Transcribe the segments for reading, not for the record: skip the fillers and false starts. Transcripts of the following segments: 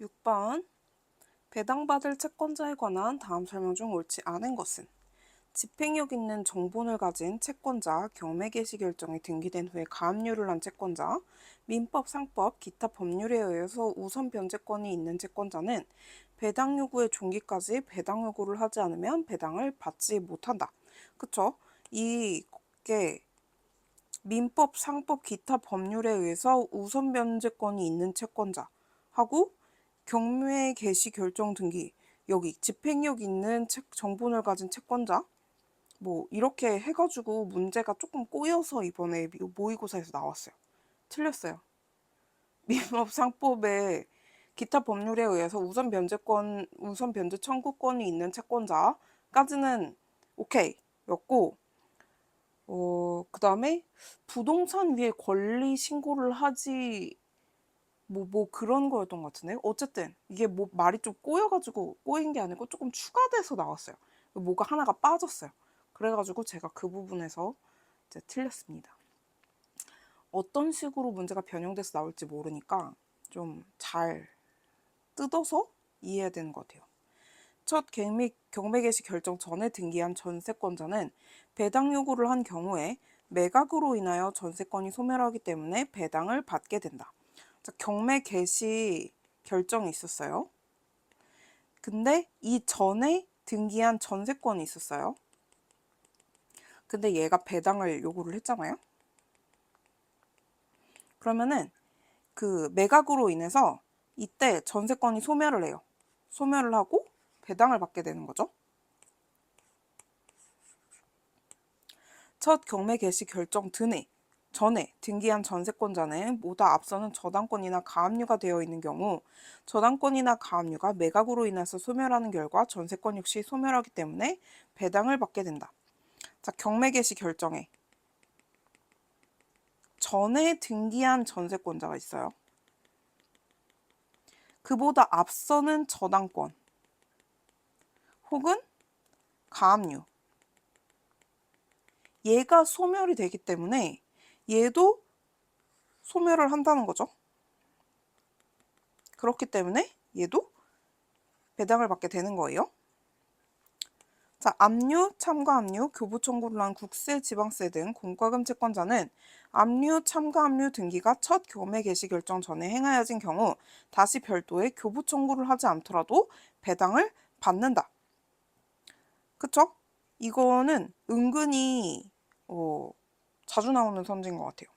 6번. 배당받을 채권자에 관한 다음 설명 중 옳지 않은 것은 집행력 있는 정본을 가진 채권자, 경매 개시 결정이 등기된 후에 가압류를 한 채권자, 민법, 상법, 기타 법률에 의해서 우선 변제권이 있는 채권자는 배당 요구의 종기까지 배당 요구를 하지 않으면 배당을 받지 못한다. 그쵸? 이게 민법, 상법, 기타 법률에 의해서 우선 변제권이 있는 채권자하고 경매 개시 결정 등기, 여기 집행력 있는 정본을 가진 채권자, 뭐 이렇게 해가지고 문제가 조금 꼬여서 이번에 모의고사에서 나왔어요. 틀렸어요. 민법 상법에 기타 법률에 의해서 우선 변제 청구권이 있는 채권자까지는 오케이 였고, 그 다음에 부동산 위에 권리 신고를 하지 뭐 그런 거였던 것 같은데. 어쨌든 이게 뭐 말이 좀 꼬여가지고 꼬인 게 아니고 조금 추가돼서 나왔어요. 뭐가 하나가 빠졌어요. 그래가지고 제가 그 부분에서 이제 틀렸습니다. 어떤 식으로 문제가 변형돼서 나올지 모르니까 좀 잘 뜯어서 이해해야 되는 것 같아요. 첫 경매 개시 결정 전에 등기한 전세권자는 배당 요구를 한 경우에 매각으로 인하여 전세권이 소멸하기 때문에 배당을 받게 된다. 자, 경매 개시 결정이 있었어요. 근데 이 전에 등기한 전세권이 있었어요. 근데 얘가 배당을 요구를 했잖아요. 그러면은 그 매각으로 인해서 이때 전세권이 소멸을 해요. 소멸을 하고 배당을 받게 되는 거죠. 첫 경매 개시 결정 전에 등기한 전세권자는 보다 앞서는 저당권이나 가압류가 되어 있는 경우 저당권이나 가압류가 매각으로 인해서 소멸하는 결과 전세권 역시 소멸하기 때문에 배당을 받게 된다. 자, 경매 개시 결정에 전에 등기한 전세권자가 있어요. 그보다 앞서는 저당권 혹은 가압류, 얘가 소멸이 되기 때문에 얘도 소멸을 한다는 거죠. 그렇기 때문에 얘도 배당을 받게 되는 거예요. 자, 압류, 참가압류, 교부 청구를 한 국세, 지방세 등 공과금 채권자는 압류, 참가압류 등기가 첫 경매 개시 결정 전에 행하여진 경우 다시 별도의 교부 청구를 하지 않더라도 배당을 받는다. 그쵸? 이거는 은근히 자주 나오는 선지인 것 같아요.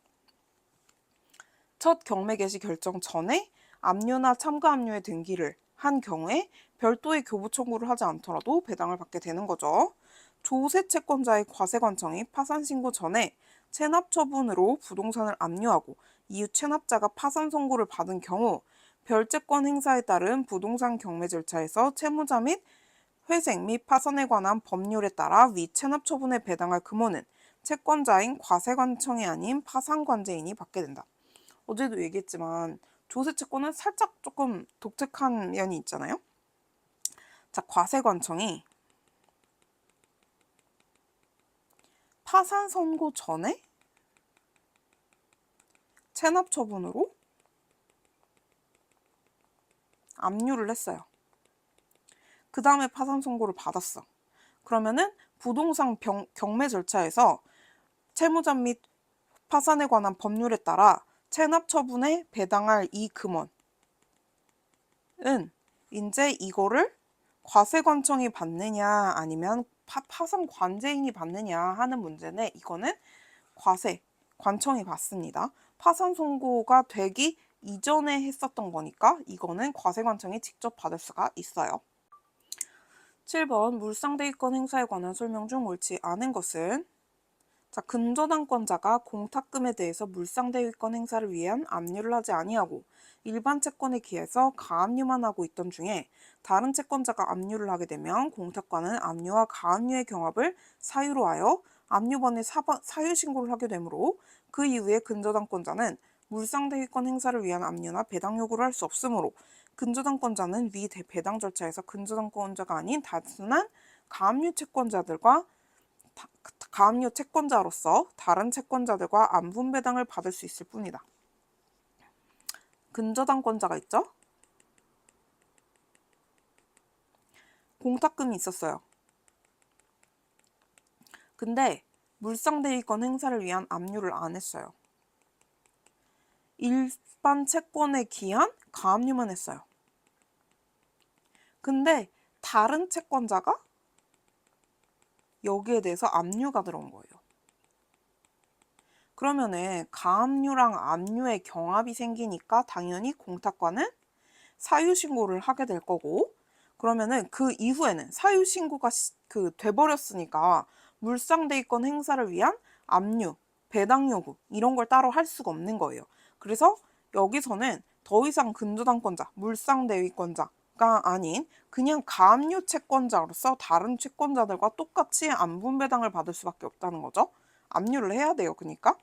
첫 경매 개시 결정 전에 압류나 참가압류의 등기를 한 경우에 별도의 교부 청구를 하지 않더라도 배당을 받게 되는 거죠. 조세 채권자의 과세관청이 파산 신고 전에 체납 처분으로 부동산을 압류하고 이후 체납자가 파산 선고를 받은 경우 별채권 행사에 따른 부동산 경매 절차에서 채무자 및 회생 및 파산에 관한 법률에 따라 위 체납 처분에 배당할 금원은 채권자인 과세관청이 아닌 파산관제인이 받게 된다. 어제도 얘기했지만 조세 채권은 살짝 조금 독특한 면이 있잖아요. 자, 과세관청이 파산 선고 전에 체납 처분으로 압류를 했어요. 그 다음에 파산 선고를 받았어. 그러면은 부동산 경매 절차에서 채무자 및 파산에 관한 법률에 따라 체납 처분에 배당할 이 금원은 이제 이거를 과세관청이 받느냐 아니면 파산 관제인이 받느냐 하는 문제인데, 이거는 관청이 받습니다. 파산 선고가 되기 이전에 했었던 거니까 이거는 과세관청이 직접 받을 수가 있어요. 7번 물상대위권 행사에 관한 설명 중 옳지 않은 것은, 자, 근저당권자가 공탁금에 대해서 물상대위권 행사를 위한 압류를 하지 아니하고 일반 채권에 기해서 가압류만 하고 있던 중에 다른 채권자가 압류를 하게 되면 공탁관은 압류와 가압류의 경합을 사유로 하여 압류번에 사유 신고를 하게 되므로 그 이후에 근저당권자는 물상대위권 행사를 위한 압류나 배당 요구를 할 수 없으므로 근저당권자는 위 배당 절차에서 근저당권자가 아닌 단순한 가압류 채권자들과 가압류 채권자로서 다른 채권자들과 안분 배당을 받을 수 있을 뿐이다. 근저당권자가 있죠? 공탁금이 있었어요. 근데 물상대위권 행사를 위한 압류를 안 했어요. 일반 채권에 기한 가압류만 했어요. 근데 다른 채권자가 여기에 대해서 압류가 들어온 거예요. 그러면은 가압류랑 압류의 경합이 생기니까 당연히 공탁과는 사유신고를 하게 될 거고, 그러면은 그 이후에는 사유신고가 돼버렸으니까 물상대위권 행사를 위한 압류, 배당 요구 이런 걸 따로 할 수가 없는 거예요. 그래서 여기서는 더 이상 근저당권자, 물상대위권자가 아닌 그냥 가압류 채권자로서 다른 채권자들과 똑같이 안분배당을 받을 수밖에 없다는 거죠. 압류를 해야 돼요. 그러니까.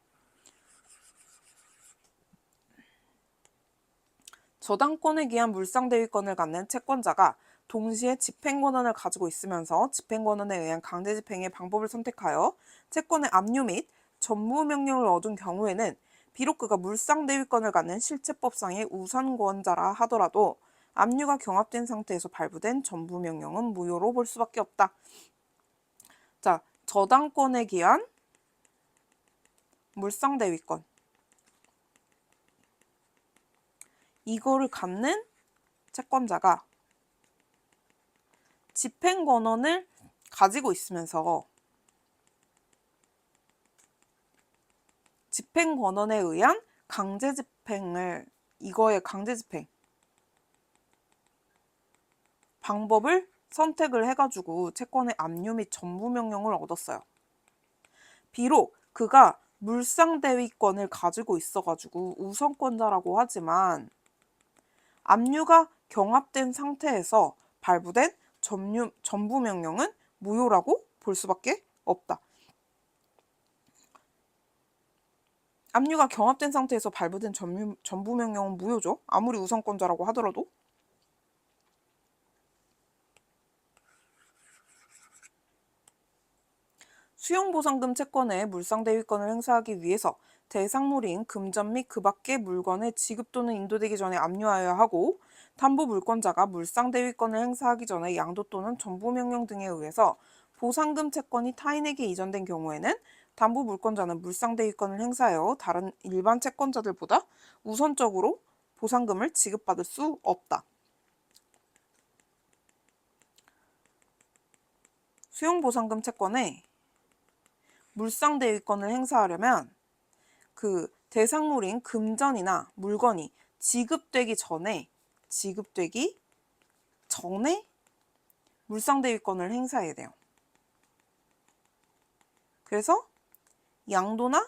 저당권에 기한 물상대위권을 갖는 채권자가 동시에 집행권한을 가지고 있으면서 집행권한에 의한 강제집행의 방법을 선택하여 채권의 압류 및 전무명령을 얻은 경우에는 비록 그가 물상대위권을 갖는 실체법상의 우선권자라 하더라도 압류가 경합된 상태에서 발부된 전부명령은 무효로 볼 수밖에 없다. 자, 저당권에 기한 물상대위권. 이거를 갖는 채권자가 집행권한을 가지고 있으면서 집행권한에 의한 이거의 강제집행 방법을 선택을 해가지고 채권의 압류 및 전부명령을 얻었어요. 비록 그가 물상대위권을 가지고 있어가지고 우선권자라고 하지만 압류가 경합된 상태에서 발부된 전부명령은 무효라고 볼 수밖에 없다. 압류가 경합된 상태에서 발부된 전부명령은 무효죠. 아무리 우선권자라고 하더라도. 수용보상금 채권의 물상대위권을 행사하기 위해서 대상물인 금전 및 그 밖의 물건의 지급 또는 인도되기 전에 압류하여야 하고, 담보물권자가 물상대위권을 행사하기 전에 양도 또는 전부명령 등에 의해서 보상금 채권이 타인에게 이전된 경우에는 담보물권자는 물상대위권을 행사하여 다른 일반 채권자들보다 우선적으로 보상금을 지급받을 수 없다. 수용보상금 채권에 물상대위권을 행사하려면 그 대상물인 금전이나 물건이 지급되기 전에 물상대위권을 행사해야 돼요. 그래서 양도나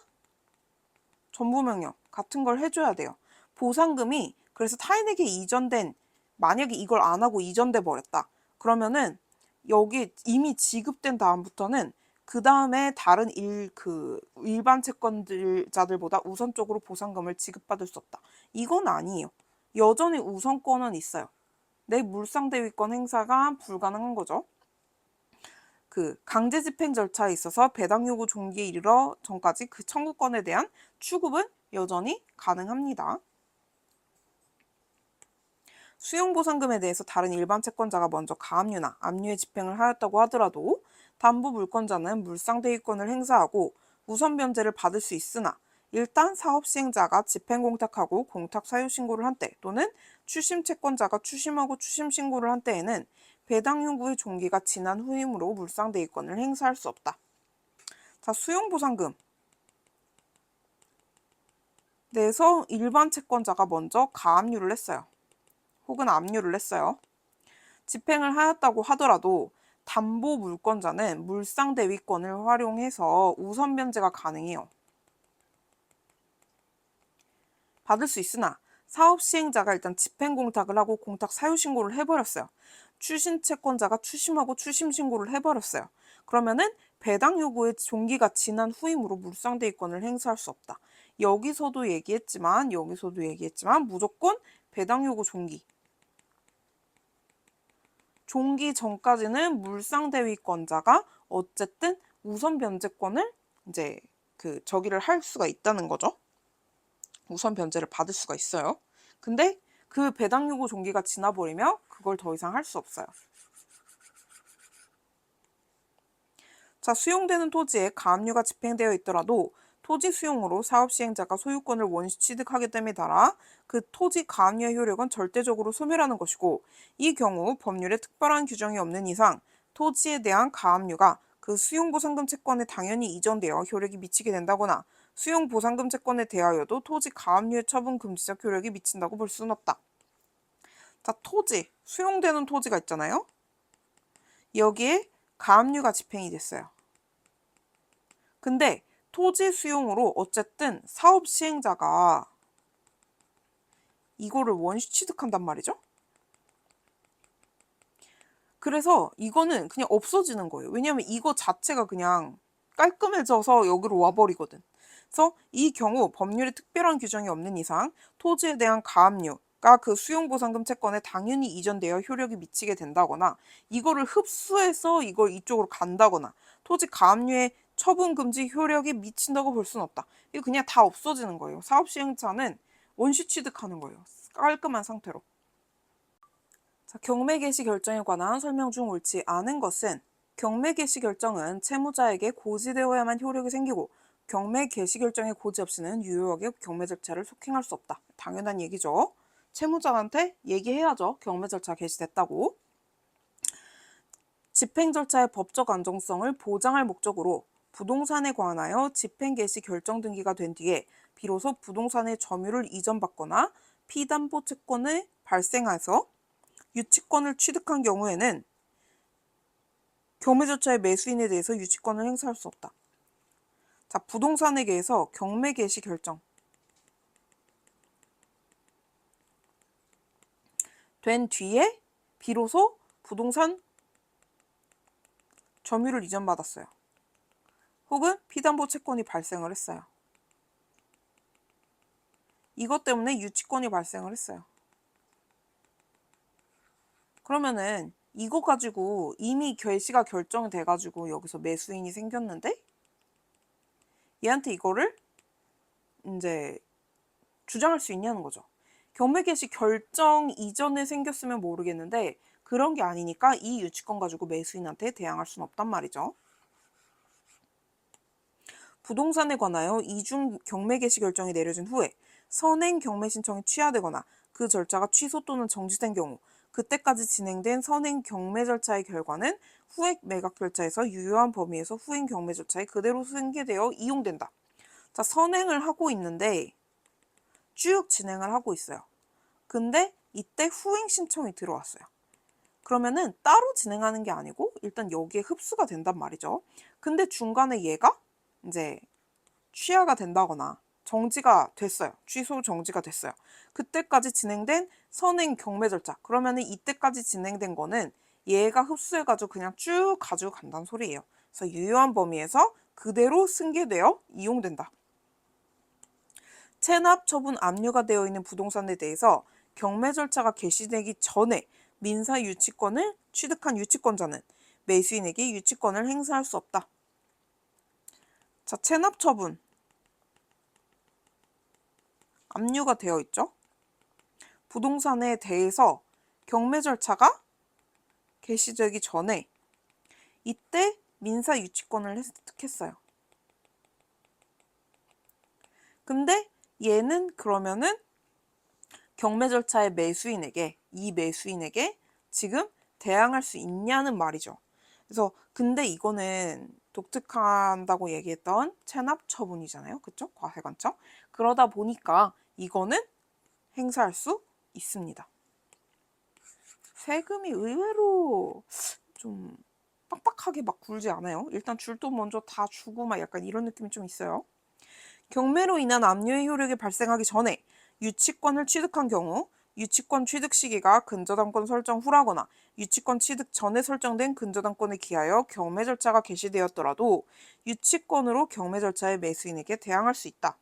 전부명령 같은 걸 해줘야 돼요. 보상금이 그래서 타인에게 만약에 이걸 안 하고 이전돼 버렸다. 그러면은 여기 이미 지급된 다음부터는 그 다음에 다른 일반 채권자들보다 우선적으로 보상금을 지급받을 수 없다. 이건 아니에요. 여전히 우선권은 있어요. 내 물상대위권 행사가 불가능한 거죠. 강제집행 절차에 있어서 배당 요구 종기에 이르러 전까지 그 청구권에 대한 취급은 여전히 가능합니다. 수용보상금에 대해서 다른 일반 채권자가 먼저 가압류나 압류의 집행을 하였다고 하더라도 담보물권자는 물상대위권을 행사하고 우선 변제를 받을 수 있으나 일단 사업시행자가 집행공탁하고 공탁사유신고를 한 때 또는 추심채권자가 추심하고 추심신고를 한 때에는 배당 요구의 종기가 지난 후이므로 물상대위권을 행사할 수 없다. 자, 수용보상금 내에서 일반 채권자가 먼저 가압류를 했어요. 혹은 압류를 했어요. 집행을 하였다고 하더라도 담보물권자는 물상대위권을 활용해서 우선 변제가 가능해요. 받을 수 있으나 사업시행자가 일단 집행공탁을 하고 공탁 사유신고를 해버렸어요. 추심채권자가 추심하고 추심신고를 해버렸어요. 그러면은 배당 요구의 종기가 지난 후이므로 물상대위권을 행사할 수 없다. 여기서도 얘기했지만 무조건 배당 요구 종기 전까지는 물상대위권자가 어쨌든 우선 변제권을 저기를 할 수가 있다는 거죠. 우선 변제를 받을 수가 있어요. 근데 그 배당 요구 종기가 지나버리면 그걸 더 이상 할 수 없어요. 자, 수용되는 토지에 가압류가 집행되어 있더라도 토지 수용으로 사업 시행자가 소유권을 원시 취득하게 됨에 따라 그 토지 가압류의 효력은 절대적으로 소멸하는 것이고, 이 경우 법률에 특별한 규정이 없는 이상 토지에 대한 가압류가 그 수용보상금 채권에 당연히 이전되어 효력이 미치게 된다거나, 수용보상금 채권에 대하여도 토지 가압류의 처분 금지적 효력이 미친다고 볼 수는 없다. 자, 토지, 수용되는 토지가 있잖아요. 여기에 가압류가 집행이 됐어요. 근데 토지 수용으로 어쨌든 사업 시행자가 이거를 원시 취득한단 말이죠. 그래서 이거는 그냥 없어지는 거예요. 왜냐하면 이거 자체가 그냥 깔끔해져서 여기로 와버리거든. 그래서 이 경우 법률에 특별한 규정이 없는 이상 토지에 대한 가압류가 그 수용보상금 채권에 당연히 이전되어 효력이 미치게 된다거나, 이거를 흡수해서 이걸 이쪽으로 간다거나, 토지 가압류의 처분 금지 효력이 미친다고 볼 수는 없다. 이거 그냥 다 없어지는 거예요. 사업 시행자는 원시 취득하는 거예요. 깔끔한 상태로. 자, 경매 개시 결정에 관한 설명 중 옳지 않은 것은, 경매 개시 결정은 채무자에게 고지되어야만 효력이 생기고 경매 개시 결정의 고지 없이는 유효하게 경매 절차를 속행할 수 없다. 당연한 얘기죠. 채무자한테 얘기해야죠. 경매 절차 개시됐다고. 집행 절차의 법적 안정성을 보장할 목적으로 부동산에 관하여 집행 개시 결정 등기가 된 뒤에 비로소 부동산의 점유를 이전받거나 피담보 채권을 발생해서 유치권을 취득한 경우에는 경매 절차의 매수인에 대해서 유치권을 행사할 수 없다. 자, 부동산에 대해서 경매 개시 결정 된 뒤에 비로소 부동산 점유를 이전받았어요. 혹은 피담보 채권이 발생을 했어요. 이것 때문에 유치권이 발생을 했어요. 그러면은 이거 가지고 이미 개시가 결정이 돼가지고 여기서 매수인이 생겼는데 얘한테 이거를 이제 주장할 수 있냐는 거죠. 경매 개시 결정 이전에 생겼으면 모르겠는데 그런 게 아니니까 이 유치권 가지고 매수인한테 대항할 수는 없단 말이죠. 부동산에 관하여 이중 경매 개시 결정이 내려진 후에 선행 경매 신청이 취하되거나 그 절차가 취소 또는 정지된 경우, 그때까지 진행된 선행 경매 절차의 결과는 후액 매각 절차에서 유효한 범위에서 후행 경매 절차에 그대로 승계되어 이용된다. 자, 선행을 하고 있는데 쭉 진행을 하고 있어요. 근데 이때 후행 신청이 들어왔어요. 그러면은 따로 진행하는 게 아니고 일단 여기에 흡수가 된단 말이죠. 근데 중간에 얘가 이제 취하가 된다거나 정지가 됐어요. 취소 정지가 됐어요. 그때까지 진행된 선행 경매 절차. 그러면은 이때까지 진행된 거는 얘가 흡수해가지고 그냥 쭉 가지고 간다는 소리예요. 그래서 유효한 범위에서 그대로 승계되어 이용된다. 체납 처분 압류가 되어 있는 부동산에 대해서 경매 절차가 개시되기 전에 민사 유치권을 취득한 유치권자는 매수인에게 유치권을 행사할 수 없다. 자, 체납 처분 압류가 되어 있죠. 부동산에 대해서 경매 절차가 개시되기 전에 이때 민사 유치권을 획득했어요. 근데 얘는 그러면은 경매 절차의 매수인에게, 이 매수인에게 지금 대항할 수 있냐는 말이죠. 그래서 근데 이거는 독특한다고 얘기했던 체납 처분이잖아요. 그쵸? 과세관청. 그러다 보니까 이거는 행사할 수 있습니다. 세금이 의외로 좀 빡빡하게 막 굴지 않아요. 일단 줄 돈 먼저 다 주고 막 약간 이런 느낌이 좀 있어요. 경매로 인한 압류의 효력이 발생하기 전에 유치권을 취득한 경우 유치권 취득 시기가 근저당권 설정 후라거나 유치권 취득 전에 설정된 근저당권에 기하여 경매 절차가 개시되었더라도 유치권으로 경매 절차의 매수인에게 대항할 수 있다.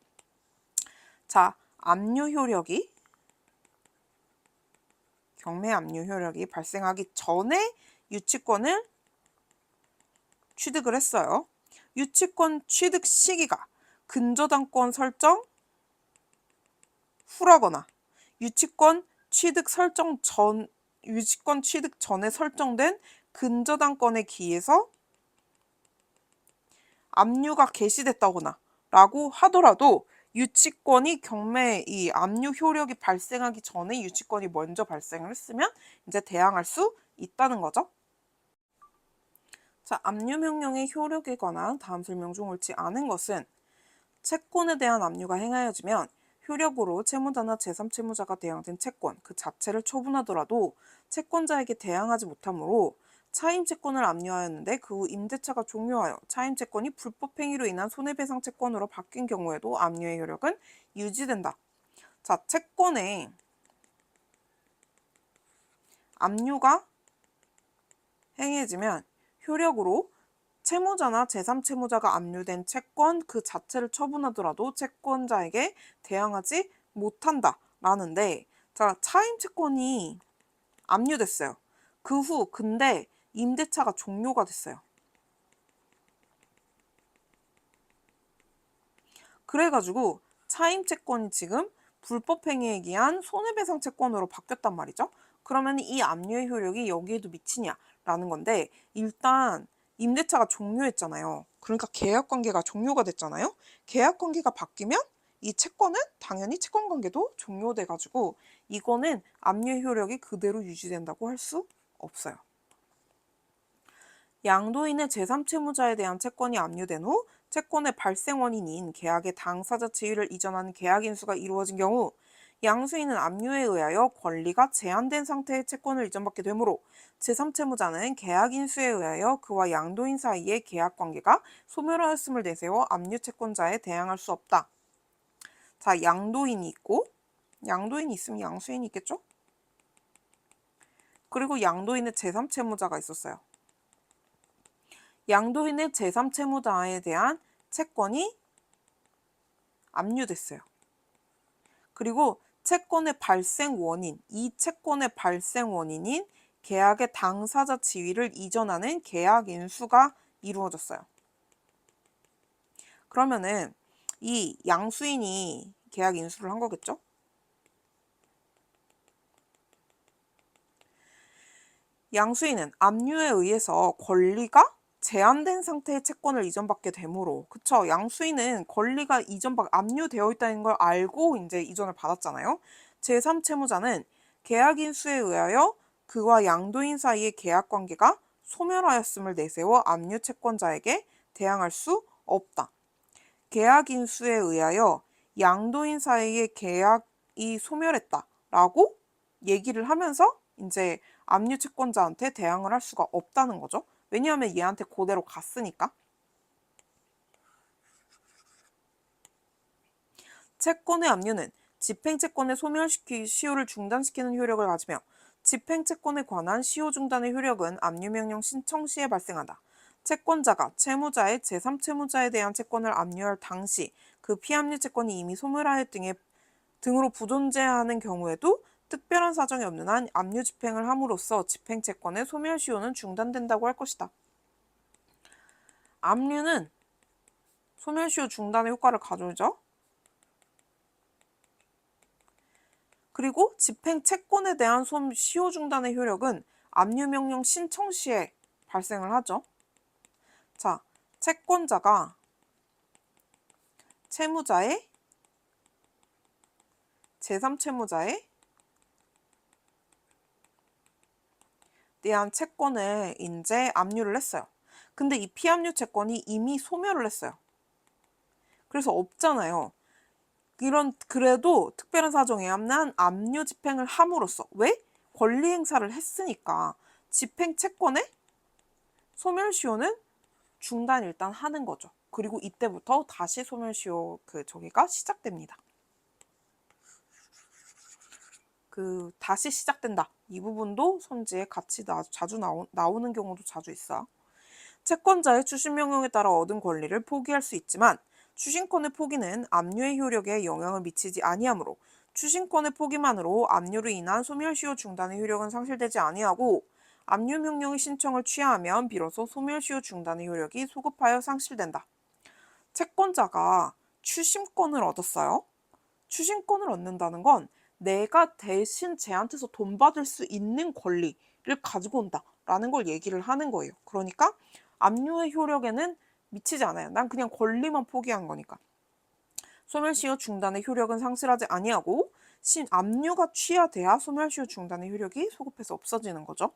자, 압류 효력이 경매 압류 효력이 발생하기 전에 유치권을 취득을 했어요. 유치권 취득 시기가 근저당권 설정 후라거나 유치권 취득 전에 설정된 근저당권에 기해서 압류가 개시됐다거나 라고 하더라도 유치권이 경매 이 압류 효력이 발생하기 전에 유치권이 먼저 발생을 했으면 이제 대항할 수 있다는 거죠. 자, 압류 명령의 효력에 관한 다음 설명 중 옳지 않은 것은 채권에 대한 압류가 행하여지면 효력으로 채무자나 제3채무자가 대항된 채권 그 자체를 처분하더라도 채권자에게 대항하지 못하므로 차임채권을 압류하였는데 그 후 임대차가 종료하여 차임채권이 불법행위로 인한 손해배상 채권으로 바뀐 경우에도 압류의 효력은 유지된다. 자, 채권의 압류가 행해지면 효력으로 채무자나 제3채무자가 압류된 채권 그 자체를 처분하더라도 채권자에게 대항하지 못한다 라는데, 자, 차임채권이 압류됐어요. 그 후 근데 임대차가 종료가 됐어요. 그래가지고 차임채권이 지금 불법행위에 기한 손해배상 채권으로 바뀌었단 말이죠. 그러면 이 압류의 효력이 여기에도 미치냐라는 건데, 일단 임대차가 종료했잖아요. 그러니까 계약관계가 종료가 됐잖아요. 계약관계가 바뀌면 이 채권은 당연히 채권관계도 종료돼가지고 이거는 압류의 효력이 그대로 유지된다고 할 수 없어요. 양도인의 제3채무자에 대한 채권이 압류된 후 채권의 발생 원인인 계약의 당사자 지위를 이전하는 계약 인수가 이루어진 경우 양수인은 압류에 의하여 권리가 제한된 상태의 채권을 이전받게 되므로 제3채무자는 계약 인수에 의하여 그와 양도인 사이의 계약 관계가 소멸하였음을 내세워 압류 채권자에 대항할 수 없다. 자, 양도인이 있고 양도인이 있으면 양수인이 있겠죠? 그리고 양도인의 제3채무자가 있었어요. 양도인의 제3채무자에 대한 채권이 압류됐어요. 그리고 채권의 발생 원인, 이 채권의 발생 원인인 계약의 당사자 지위를 이전하는 계약 인수가 이루어졌어요. 그러면은 이 양수인이 계약 인수를 한 거겠죠? 양수인은 압류에 의해서 권리가 제한된 상태의 채권을 이전받게 되므로, 그쵸? 양수인은 권리가 압류되어 있다는 걸 알고 이제 이전을 받았잖아요. 제3채무자는 계약 인수에 의하여 그와 양도인 사이의 계약 관계가 소멸하였음을 내세워 압류 채권자에게 대항할 수 없다. 계약 인수에 의하여 양도인 사이의 계약이 소멸했다라고 얘기를 하면서 이제 압류 채권자한테 대항을 할 수가 없다는 거죠. 왜냐하면 얘한테 그대로 갔으니까. 채권의 압류는 집행채권의 시효를 중단시키는 효력을 가지며 집행채권에 관한 시효 중단의 효력은 압류명령 신청 시에 발생한다. 채권자가 채무자의 제3채무자에 대한 채권을 압류할 당시 그 피압류 채권이 이미 소멸하였 등으로 부존재하는 경우에도 특별한 사정이 없는 한 압류 집행을 함으로써 집행채권의 소멸시효는 중단된다고 할 것이다. 압류는 소멸시효 중단의 효과를 가져오죠. 그리고 집행채권에 대한 시효 중단의 효력은 압류명령 신청 시에 발생을 하죠. 자, 채권자가 채무자의 제3채무자에 대한 채권을 이제 압류를 했어요. 근데 이 피압류 채권이 이미 소멸을 했어요. 그래서 없잖아요. 그래도 특별한 사정에 의한 압류 집행을 함으로써, 왜? 권리 행사를 했으니까 집행 채권의 소멸시효는 중단 일단 하는 거죠. 그리고 이때부터 다시 소멸시효 저기가 시작됩니다. 다시 시작된다. 이 부분도 선지에 같이 자주 나오는 경우도 자주 있어. 채권자의 추심명령에 따라 얻은 권리를 포기할 수 있지만 추심권의 포기는 압류의 효력에 영향을 미치지 아니하므로 추심권의 포기만으로 압류로 인한 소멸시효 중단의 효력은 상실되지 아니하고 압류명령의 신청을 취하하면 비로소 소멸시효 중단의 효력이 소급하여 상실된다. 채권자가 추심권을 얻었어요. 추심권을 얻는다는 건 내가 대신 쟤한테서 돈 받을 수 있는 권리를 가지고 온다라는 걸 얘기를 하는 거예요. 그러니까 압류의 효력에는 미치지 않아요. 난 그냥 권리만 포기한 거니까. 소멸시효 중단의 효력은 상실하지 아니하고 압류가 취하돼야 소멸시효 중단의 효력이 소급해서 없어지는 거죠.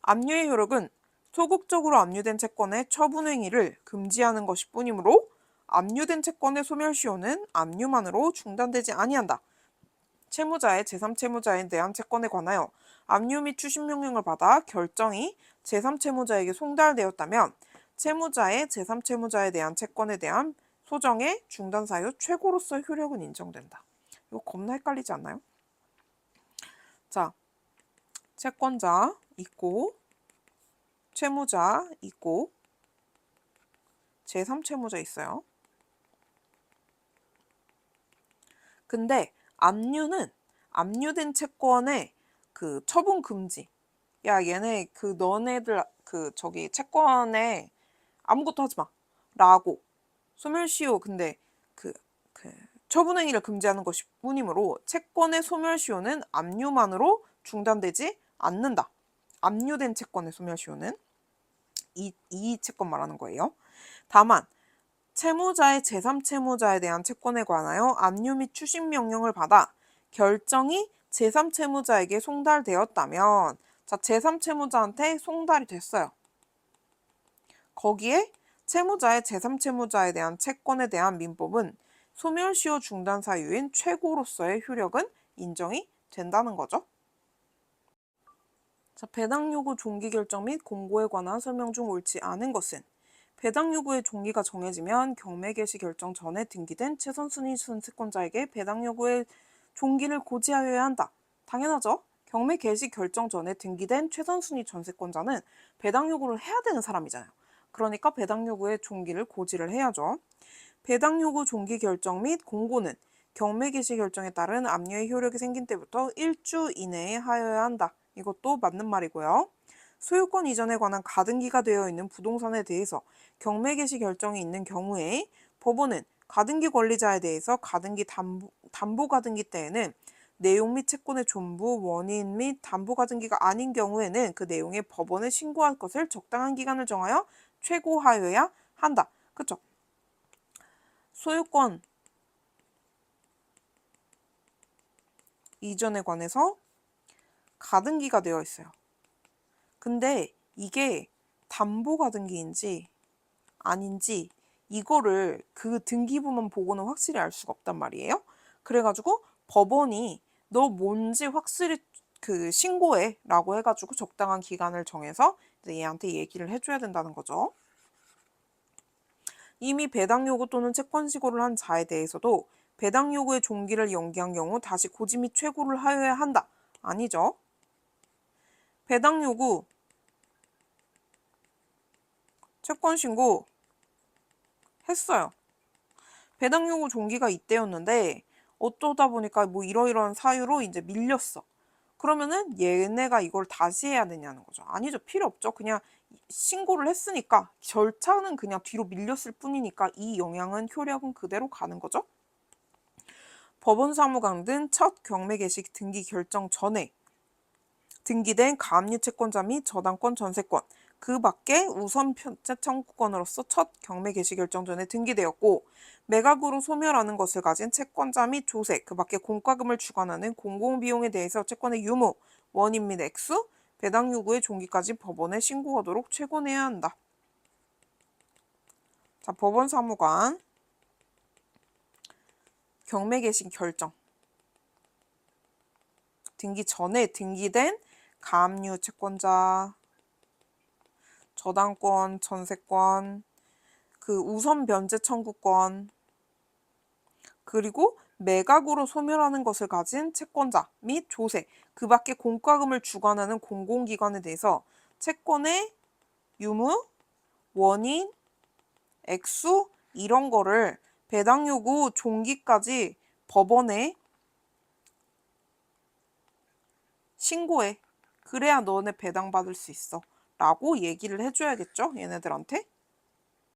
압류의 효력은 소극적으로 압류된 채권의 처분 행위를 금지하는 것일 뿐이므로 압류된 채권의 소멸시효는 압류만으로 중단되지 아니한다. 채무자의 제3채무자에 대한 채권에 관하여 압류 및 추심 명령을 받아 결정이 제3채무자에게 송달되었다면 채무자의 제3채무자에 대한 채권에 대한 소정의 중단 사유 최고로서의 효력은 인정된다. 이거 겁나 헷갈리지 않나요? 자, 채권자 있고 채무자 있고 제3채무자 있어요. 근데 압류된 채권의 그 처분 금지. 야, 얘네 너네들 저기 채권에 아무것도 하지 마. 라고 소멸시효 근데 그 처분 행위를 금지하는 것일 뿐이므로 채권의 소멸시효는 압류만으로 중단되지 않는다. 압류된 채권의 소멸시효는 이 채권 말하는 거예요. 다만 채무자의 제3채무자에 대한 채권에 관하여 압류 및 추심 명령을 받아 결정이 제3채무자에게 송달되었다면 자, 제3채무자한테 송달이 됐어요. 거기에 채무자의 제3채무자에 대한 채권에 대한 민법은 소멸시효 중단 사유인 최고로서의 효력은 인정이 된다는 거죠. 자, 배당 요구 종기 결정 및 공고에 관한 설명 중 옳지 않은 것은 배당 요구의 종기가 정해지면 경매 개시 결정 전에 등기된 최선순위 채권자에게 배당 요구의 종기를 고지하여야 한다. 당연하죠. 경매 개시 결정 전에 등기된 최선순위 전세권자는 배당 요구를 해야 되는 사람이잖아요. 그러니까 배당 요구의 종기를 고지를 해야죠. 배당 요구 종기 결정 및 공고는 경매 개시 결정에 따른 압류의 효력이 생긴 때부터 1주 이내에 하여야 한다. 이것도 맞는 말이고요. 소유권 이전에 관한 가등기가 되어 있는 부동산에 대해서 경매 개시 결정이 있는 경우에 법원은 가등기 권리자에 대해서 가등기 담보 가등기 때에는 내용 및 채권의 전부 원인 및 담보 가등기가 아닌 경우에는 그 내용에 법원에 신고할 것을 적당한 기간을 정하여 최고하여야 한다. 그쵸? 소유권 이전에 관해서 가등기가 되어 있어요. 근데 이게 담보 가등기인지 아닌지 이거를 그 등기부만 보고는 확실히 알 수가 없단 말이에요. 그래가지고 법원이 너 뭔지 확실히 신고해 라고 해가지고 적당한 기간을 정해서 이제 얘한테 얘기를 해줘야 된다는 거죠. 이미 배당 요구 또는 채권 시고를 한 자에 대해서도 배당 요구의 종기를 연기한 경우 다시 고지 및 최고를 하여야 한다. 아니죠. 배당 요구, 채권 신고 했어요. 배당 요구 종기가 이때였는데 어쩌다 보니까 뭐 이러이러한 사유로 이제 밀렸어. 그러면은 얘네가 이걸 다시 해야 되냐는 거죠. 아니죠. 필요 없죠. 그냥 신고를 했으니까 절차는 그냥 뒤로 밀렸을 뿐이니까 이 영향은 효력은 그대로 가는 거죠. 법원 사무관 등 첫 경매 개시 등기 결정 전에 등기된 가압류 채권자 및 저당권 전세권 그 밖에 우선 편제 청구권으로서 첫 경매 개시 결정 전에 등기되었고 매각으로 소멸하는 것을 가진 채권자 및 조세 그 밖에 공과금을 주관하는 공공비용에 대해서 채권의 유무, 원인 및 액수, 배당 요구의 종기까지 법원에 신고하도록 최고내야 한다. 자, 법원 사무관 경매 개시 결정 등기 전에 등기된 가압류 채권자, 저당권, 전세권, 그 우선 변제 청구권, 그리고 매각으로 소멸하는 것을 가진 채권자 및 조세, 그 밖에 공과금을 주관하는 공공기관에 대해서 채권의 유무, 원인, 액수 이런 거를 배당 요구 종기까지 법원에 신고해. 그래야 너네 배당받을 수 있어. 라고 얘기를 해줘야겠죠? 얘네들한테.